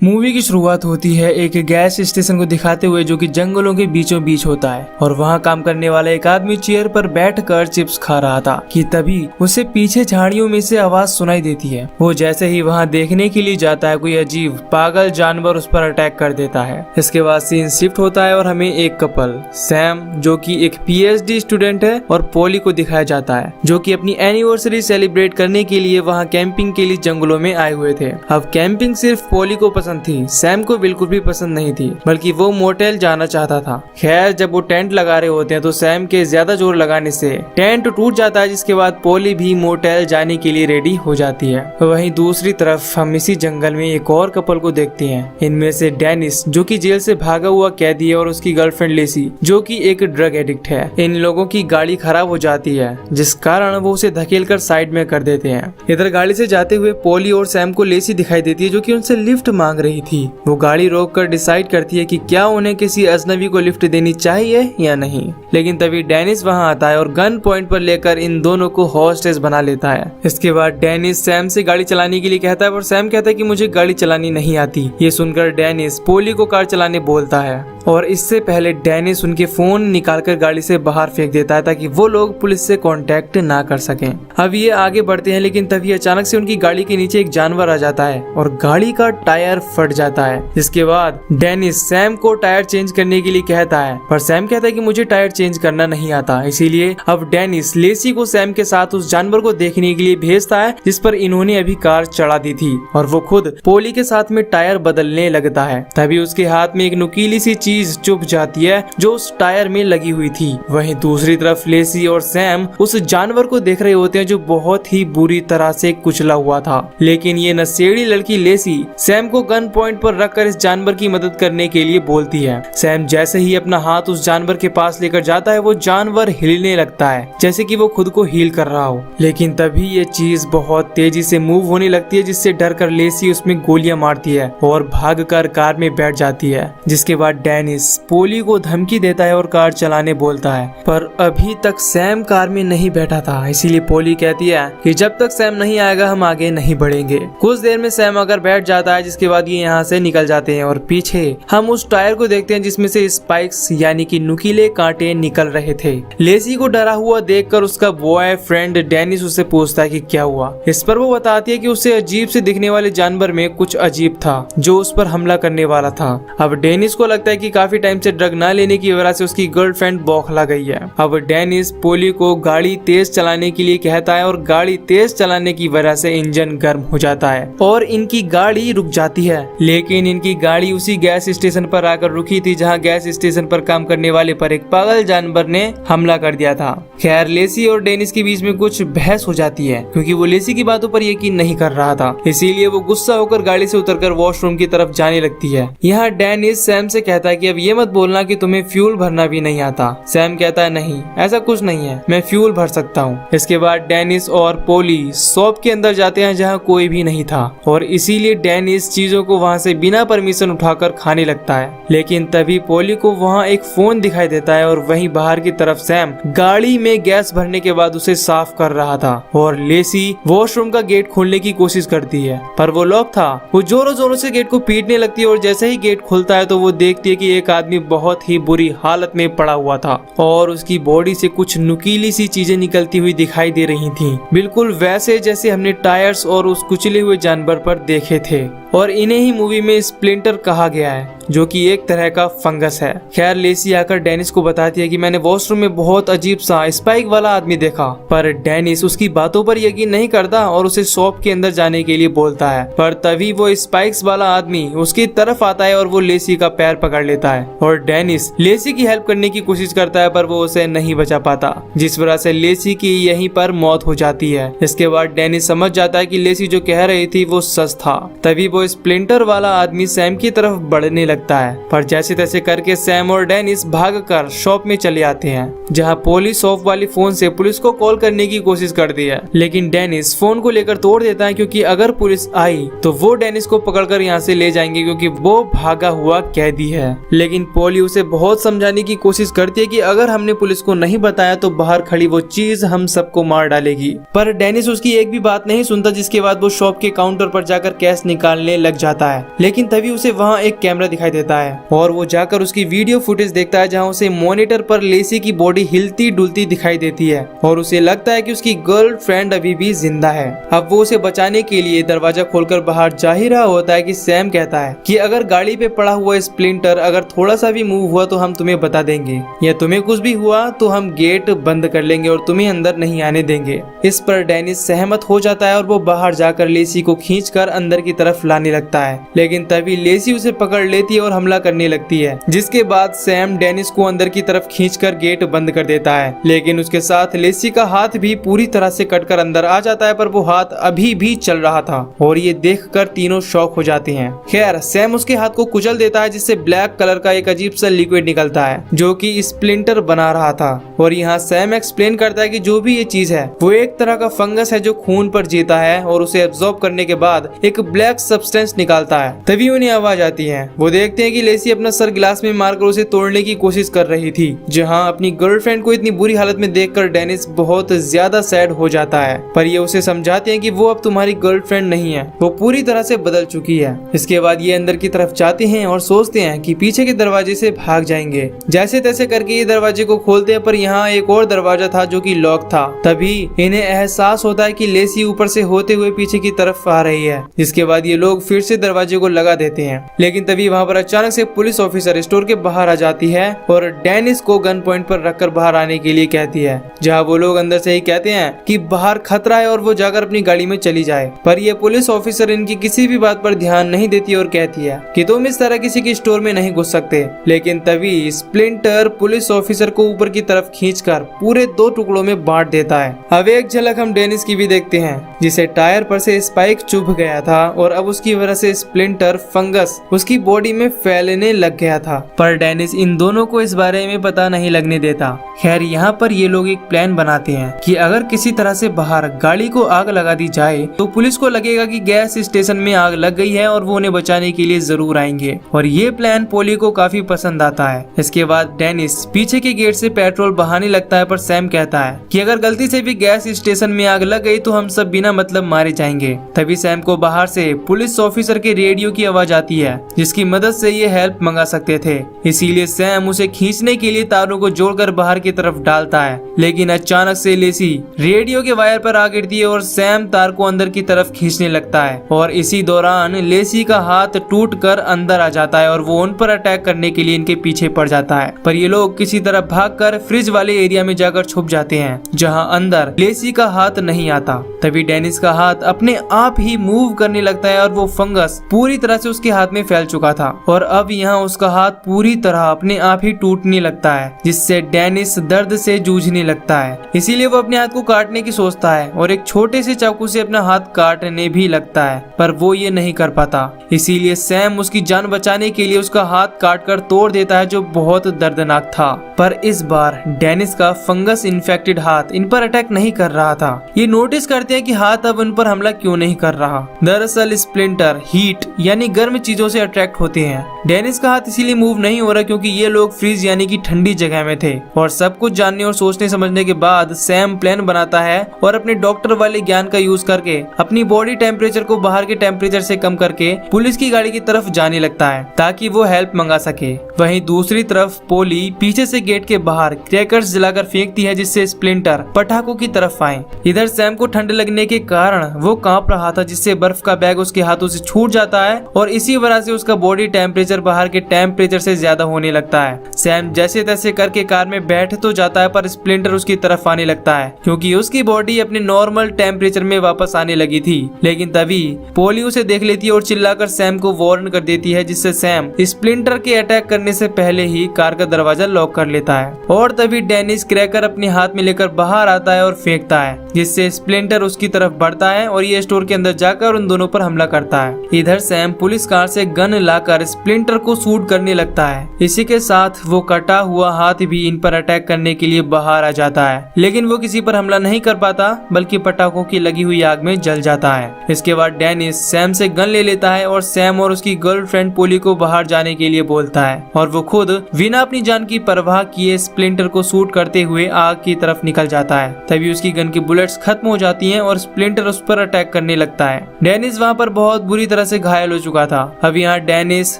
Movie की शुरुआत होती है एक गैस स्टेशन को दिखाते हुए जो कि जंगलों के बीचों बीच होता है और वहाँ काम करने वाला एक आदमी चेयर पर बैठकर चिप्स खा रहा था कि तभी उसे पीछे झाड़ियों में से आवाज सुनाई देती है। वो जैसे ही वहाँ देखने के लिए जाता है कोई अजीब पागल जानवर उस पर अटैक कर देता है। इसके बाद सीन शिफ्ट होता है और हमें एक कपल सैम जो कि एक PhD स्टूडेंट है और पोली को दिखाया जाता है जो कि अपनी एनिवर्सरी सेलिब्रेट करने के लिए वहाँ कैंपिंग के लिए जंगलों में आए हुए थे। अब कैंपिंग सिर्फ पोली को पसंद थी, सैम को बिल्कुल भी पसंद नहीं थी, बल्कि वो मोटेल जाना चाहता था। खैर जब वो टेंट लगा रहे होते हैं तो सैम के ज्यादा जोर लगाने से टेंट टूट जाता है, जिसके बाद पोली भी मोटेल जाने के लिए रेडी हो जाती है। वहीं दूसरी तरफ हम इसी जंगल में एक और कपल को देखते हैं। इनमें से डेनिस जो कि जेल से भागा हुआ कैदी है और उसकी गर्लफ्रेंड लेसी जो कि एक ड्रग एडिक्ट है। इन लोगों की गाड़ी खराब हो जाती है जिस कारण वो उसे धकेलकर साइड में कर देते हैं। इधर गाड़ी से जाते हुए पोली और सैम को लेसी दिखाई देती है जो कि उनसे लिफ्ट मांग रही थी। वो गाड़ी रोककर डिसाइड करती है कि क्या उन्हें किसी अजनबी को लिफ्ट देनी चाहिए या नहीं, लेकिन तभी डेनिस वहां आता है और गन पॉइंट पर लेकर इन दोनों को हॉस्टेज बना लेता है। इसके बाद डेनिस सैम से गाड़ी चलाने के लिए कहता है और सैम कहता है कि मुझे गाड़ी चलानी नहीं आती। ये सुनकर डेनिस पोली को कार चलाने बोलता है और इससे पहले डेनिस उनके फोन निकालकर गाड़ी से बाहर फेंक देता है ताकि वो लोग पुलिस से कांटेक्ट ना कर सकें। अब ये आगे बढ़ते हैं लेकिन तभी अचानक से उनकी गाड़ी के नीचे एक जानवर आ जाता है और गाड़ी का टायर फट जाता है। जिसके बाद डेनिस सैम को टायर चेंज करने के लिए कहता है पर सैम कहता है कि मुझे टायर चेंज करना नहीं आता। इसीलिए अब डेनिस लेसी को सैम के साथ उस जानवर को देखने के लिए भेजता है जिस पर इन्होंने अभी कार चढ़ा दी थी और वो खुद पोली के साथ में टायर बदलने लगता है। तभी उसके हाथ में एक नुकीली सी चीज चुभ जाती है जो उस टायर में लगी हुई थी। वहीं दूसरी तरफ लेसी और सैम उस जानवर को देख रहे होते हैं जो बहुत ही बुरी तरह से कुचला हुआ था। लेकिन ये नशेड़ी लड़की लेसी सैम को गन पॉइंट पर रखकर इस जानवर की मदद करने के लिए बोलती है। सैम जैसे ही अपना हाथ उस जानवर के पास लेकर जाता है वो जानवर हिलने लगता है जैसे कि वो खुद को हील कर रहा हो। लेकिन तभी ये चीज बहुत तेजी से मूव होने लगती है जिससे डर कर लेसी उसमें गोलियां मारती है और भागकर कार में बैठ जाती है। जिसके बाद डेनिस पोली को धमकी देता है और कार चलाने बोलता है पर अभी तक सैम कार में नहीं बैठा था। इसीलिए पोली कहती है कि जब तक सैम नहीं आएगा हम आगे नहीं बढ़ेंगे। कुछ देर में सैम आकर बैठ जाता है जिसके बाद ये यहाँ से निकल जाते हैं और पीछे हम उस टायर को देखते हैं जिसमें से स्पाइक्स यानी कि नुकीले कांटे निकल रहे थे। लेसी को डरा हुआ देखकर उसका बॉयफ्रेंड डेनिस उससे पूछता है कि क्या हुआ। इस पर वो बताती है कि उसे अजीब से दिखने वाले जानवर में कुछ अजीब था जो उस पर हमला करने वाला था। अब डेनिस को लगता है कि काफी टाइम से ड्रग ना लेने की वजह से उसकी गर्लफ्रेंड बौखला गई है। अब डेनिस पोली को गाड़ी तेज चलाने के लिए कहता है और गाड़ी तेज चलाने की वजह से इंजन गर्म हो जाता है और इनकी गाड़ी रुक जाती है। लेकिन इनकी गाड़ी उसी गैस स्टेशन पर आकर रुकी थी जहां गैस स्टेशन पर काम करने वाले पर एक पागल जानवर ने हमला कर दिया था। खैर लेसी और डेनिस के बीच में कुछ बहस हो जाती है क्योंकि वो लेसी की बातों पर यकीन नहीं कर रहा था। इसीलिए वो गुस्सा होकर गाड़ी से उतरकर वॉशरूम की तरफ जाने लगती है। यहाँ डेनिस सैम से कहता है कि अब ये मत बोलना कि तुम्हें फ्यूल भरना भी नहीं आता। सैम कहता है नहीं ऐसा कुछ नहीं है, मैं फ्यूल भर सकता हूँ। इसके बाद डेनिस और पोली शॉप के अंदर जाते हैं जहाँ कोई भी नहीं था और इसीलिए डेनिस चीजों को वहाँ से बिना परमिशन उठाकर खाने लगता है। लेकिन तभी पोली को वहाँ एक फोन दिखाई देता है और वहीं बाहर की तरफ सैम गाड़ी में गैस भरने के बाद उसे साफ कर रहा था और लेसी वॉशरूम का गेट खोलने की कोशिश करती है पर वो लॉक था। वो जोरों जोरों से गेट को पीटने लगती है और जैसे ही गेट खुलता है तो वो देखती है कि एक आदमी बहुत ही बुरी हालत में पड़ा हुआ था और उसकी बॉडी से कुछ नुकीली सी चीजें निकलती हुई दिखाई दे रही थी, बिल्कुल वैसे जैसे हमने टायर्स और उस कुचले हुए जानवर पर देखे थे। और इन्हें ही मूवी में स्प्लिंटर कहा गया है जो कि एक तरह का फंगस है। खैर लेसी आकर डेनिस को बताती है कि मैंने वॉशरूम में बहुत अजीब सा स्पाइक वाला आदमी देखा, पर डेनिस उसकी बातों पर यकीन नहीं करता और उसे शॉप के अंदर जाने के लिए बोलता है। पर तभी वो स्पाइक्स वाला आदमी उसकी तरफ आता है और वो लेसी का पैर पकड़ लेता है और डेनिस लेसी की हेल्प करने की कोशिश करता है पर वो उसे नहीं बचा पाता जिस वजह से लेसी की यहीं पर मौत हो जाती है। इसके बाद डेनिस समझ जाता है कि लेसी जो कह रही थी वो सच था। तभी वो स्प्लिंटर वाला आदमी सैम की तरफ बढ़ने लगता है पर जैसे तैसे करके सैम और डेनिस भागकर शॉप में चले आते हैं जहां पुलिस शॉप वाली फोन से पुलिस को कॉल करने की कोशिश करती है। लेकिन डेनिस फोन को लेकर तोड़ देता है क्योंकि अगर पुलिस आई तो वो डेनिस को पकड़कर यहाँ से ले जाएंगे क्योंकि वो भागा हुआ कैदी है। लेकिन पोली उसे बहुत समझाने की कोशिश करती है कि अगर हमने पुलिस को नहीं बताया तो बाहर खड़ी वो चीज हम सबको मार डालेगी, पर डेनिस उसकी एक भी बात नहीं सुनता जिसके बाद वो शॉप के काउंटर पर जाकर कैश निकालने लग जाता है, लेकिन तभी उसे वहाँ एक कैमरा दिखाई देता है और वो जाकर उसकी वीडियो फुटेज देखता है, जहाँ उसे मॉनिटर पर लेसी की बॉडी हिलती डुलती दिखाई देती है और उसे लगता है कि उसकी गर्लफ्रेंड अभी भी जिंदा है। अब वो उसे बचाने के लिए दरवाजा खोलकर बाहर जा ही रहा होता है कि सैम कहता है कि अगर गाड़ी पे पड़ा हुआ स्प्लिंटर अगर थोड़ा सा भी मूव हुआ तो हम तुम्हें बता देंगे, या तुम्हें कुछ भी हुआ तो हम गेट बंद कर लेंगे और तुम्हें अंदर नहीं आने देंगे। इस पर डेनिस सहमत हो जाता है और वो बाहर जाकर लेसी को खींचकर अंदर की तरफ लाने लगता है, लेकिन तभी लेसी उसे पकड़ लेती है और हमला करने लगती है, जिसके बाद सैम डेनिस को अंदर की तरफ खींचकर गेट बंद कर देता है। लेकिन उसके साथ लेसी का हाथ भी पूरी तरह से कटकर अंदर आ जाता है, पर वो हाथ अभी भी चल रहा था और ये देखकर तीनों शॉक हो जाते हैं। खैर सैम उसके हाथ को कुचल देता है, जिससे ब्लैक कलर का एक अजीब सा लिक्विड निकलता है जो कि स्प्लिंटर बना रहा था। और यहाँ सैम एक्सप्लेन करता है कि जो भी ये चीज है वो एक तरह का फंगस है जो खून पर जीता है और उसे एब्जॉर्ब करने के बाद एक ब्लैक सब्सटेंस निकालता है। तभी उन्हें आवाज आती है। वो देखते हैं कि लेसी अपना सर गिलास में मारकर उसे तोड़ने की कोशिश कर रही थी। जहाँ अपनी गर्लफ्रेंड को इतनी बुरी हालत में देखकर डेनिस बहुत ज्यादा सैड हो जाता है, पर ये उसे समझाते हैं कि वो अब तुम्हारी गर्लफ्रेंड नहीं है, वो पूरी तरह से बदल चुकी है। इसके बाद ये अंदर की तरफ जाते हैं और सोचते हैं कि पीछे के दरवाजे से भाग जाएंगे। जैसे तैसे करके ये दरवाजे को खोलते हैं, पर यहाँ एक और दरवाजा था जो कि लॉक था। तभी इन्हें एहसास होता है कि लेसी ऊपर से होते हुए पीछे की तरफ आ रही है। जिसके बाद ये लोग फिर से दरवाजे को लगा देते हैं, लेकिन तभी वहाँ पर अचानक से पुलिस ऑफिसर स्टोर के बाहर आ जाती है और डेनिस को गन पॉइंट पर रखकर बाहर आने के लिए कहती है। जहाँ वो लोग अंदर से ही कहते हैं कि बाहर खतरा है और वो जाकर अपनी गाड़ी में चली जाए, पर ये पुलिस ऑफिसर इनकी किसी भी बात पर ध्यान नहीं देती और कहती है कि तुम इस तरह किसी के स्टोर में नहीं घुस सकते। लेकिन तभी स्प्लिंटर पुलिस ऑफिसर को ऊपर की तरफ खींचकर पूरे 2 टुकड़ों में बांट देता है। अब एक झलक हम डेनिस की भी देखते हैं, जिसे टायर पर से स्पाइक चुभ गया था और अब उसकी वजह से स्प्लिंटर फंगस उसकी बॉडी में फैलने लग गया था, पर डेनिस इन दोनों को इस बारे में पता नहीं लगने देता। खैर यहाँ पर ये लोग एक प्लान बनाते हैं कि अगर किसी तरह से बाहर गाड़ी को आग लगा दी जाए तो पुलिस को लगेगा कि गैस स्टेशन में आग लग गई है और वो उन्हें बचाने के लिए जरूर आएंगे। और ये प्लान पोली को काफी पसंद आता है। इसके बाद डेनिस पीछे के गेट से पेट्रोल बहाने लगता है, पर सैम कहता है कि अगर गलती से भी गैस स्टेशन में आग लग गई तो हम सब बिना मतलब मारे जाएंगे। तभी सैम को बाहर से पुलिस ऑफिसर के रेडियो की आवाज आती है, जिसकी मदद से ये हेल्प मंगा सकते थे। इसीलिए सैम उसे खींचने के लिए तारों को जोड़कर बाहर की तरफ डालता है, लेकिन अचानक से लेसी रेडियो के वायर पर आ गिरती है और सैम तार को अंदर की तरफ खींचने लगता है। और इसी दौरान लेसी का हाथ टूटकर अंदर आ जाता है और वो उन पर अटैक करने के लिए इनके पीछे पड़ जाता है, पर ये लोग किसी तरह भागकर फ्रिज वाले एरिया में जाकर छुप जाते हैं, जहां अंदर लेसी का हाथ नहीं आता। तभी डेनिस का हाथ अपने आप ही मूव करने लगता है और वो फंगस पूरी तरह से उसके हाथ में फैल चुका था और अब यहाँ उसका हाथ पूरी तरह अपने आप ही टूटने लगता है, जिससे डेनिस दर्द से जूझने लगता है। इसीलिए वो अपने हाथ को काटने की सोचता है और एक छोटे से चाकू से अपना हाथ काटने भी लगता है, पर वो ये नहीं कर पाता। इसीलिए सैम उसकी जान बचाने के लिए उसका हाथ काटकर तोड़ देता है, जो बहुत दर्दनाक था। पर इस बार डेनिस का फंगस इन्फेक्टेड हाथ इन पर अटैक नहीं कर रहा था। ये नोटिस करते हैं कि हाथ अब उन पर हमला क्यों नहीं कर रहा। दरअसल स्प्लिंटर हीट यानी गर्म चीजों से अट्रैक्ट होते हैं। डेनिस का हाथ इसीलिए मूव नहीं हो रहा क्योंकि ये लोग फ्रीज यानी कि ठंडी जगह में थे। और सब कुछ जानने और सोचने समझने के बाद सैम प्लान बनाता है और अपने डॉक्टर वाले ज्ञान का यूज करके अपनी बॉडी टेम्परेचर को बाहर के टेम्परेचर से कम करके पुलिस की गाड़ी की तरफ जाने लगता है ताकि वो हेल्प मंगा सके। वहीं दूसरी तरफ पोली पीछे से गेट के बाहर क्रैकर्स जलाकर फेंकती है, जिससे स्प्लिंटर पटाखों की तरफ आए। इधर सैम को ठंड लगने के कारण वो कांप रहा था, जिससे बर्फ का बैग उसके हाथों से छूट जाता है और इसी वजह से उसका बॉडी टेम्परेचर बाहर के टेम्परेचर से ज्यादा होने लगता है। सैम जैसे तैसे करके कार में बैठ तो जाता है, पर स्प्लिंटर उसकी तरफ आने लगता है क्योंकि उसकी बॉडी अपने नॉर्मल टेम्परेचर में वापस आने लगी थी। लेकिन तभी पोली उसे देख लेती है और चिल्लाकर सैम को वार्न कर देती है, जिससे सैम स्प्लिंटर के अटैक करने से पहले ही कार का दरवाजा लॉक कर लेता है। और तभी डेनिस क्रैकर अपने हाथ में लेकर बाहर आता है और फेंकता है, जिससे स्प्लिंटर उसकी तरफ बढ़ता है और ये स्टोर के अंदर जाकर उन दोनों पर हमला करता है। इधर सैम पुलिस कार से गन लाकर स्प्लिंटर को शूट करने लगता है। इसी के साथ वो कटा हुआ हाथ भी इन पर अटैक करने के लिए बाहर आ जाता है, लेकिन वो किसी पर हमला नहीं कर पाता बल्कि पटाखों की लगी हुई आग में जल जाता है। इसके बाद डेनिस सैम से गन ले लेता है और सैम और उसकी गर्लफ्रेंड पोली को बाहर जाने के लिए बोलता है और वो खुद बिना अपनी जान की परवाह किए स्प्लिंटर को शूट करते हुए आग की तरफ निकल जाता है। तभी उसकी गन की बुलेट्स खत्म हो जाती हैं और स्प्लिंटर उस पर अटैक करने लगता है। डेनिस वहाँ पर बहुत बुरी तरह से घायल हो चुका था। अब यहाँ डेनिस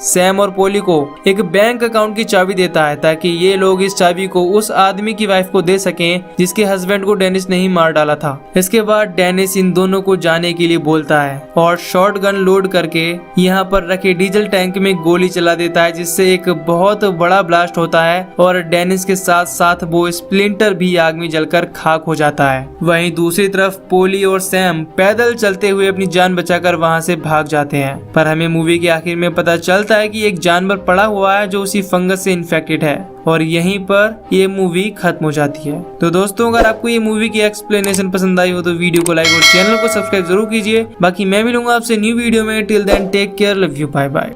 सैम और पोली को एक बैंक अकाउंट की चाबी देता है ताकि ये लोग इस चाबी को उस आदमी की वाइफ को दे सकें जिसके हस्बैंड को डेनिस ने ही मार डाला था। इसके बाद डेनिस इन दोनों को जाने के लिए बोलता है और शॉटगन लोड करके यहाँ पर रखे डीजल टैंक में गोली चला देता है, जिससे एक बहुत बड़ा ब्लास्ट होता है और डेनिस के साथ साथ वो स्प्लिंटर भी आग में जलकर खाक हो जाता है। वहीं दूसरी तरफ पोली और सैम पैदल चलते हुए अपनी जान बचाकर वहाँ से भाग जाते हैं, पर हमें मूवी के आखिर में पता चलता है कि एक जानवर पड़ा हुआ है जो उसी फंगस से इन्फेक्टेड है और यहीं पर ये मूवी खत्म हो जाती है। तो दोस्तों, अगर आपको ये मूवी की एक्सप्लेनेशन पसंद आई हो तो वीडियो को लाइक और चैनल को सब्सक्राइब जरूर कीजिए। बाकी मैं मिलूंगा आपसे न्यू वीडियो में। Till then take care, love you, bye bye.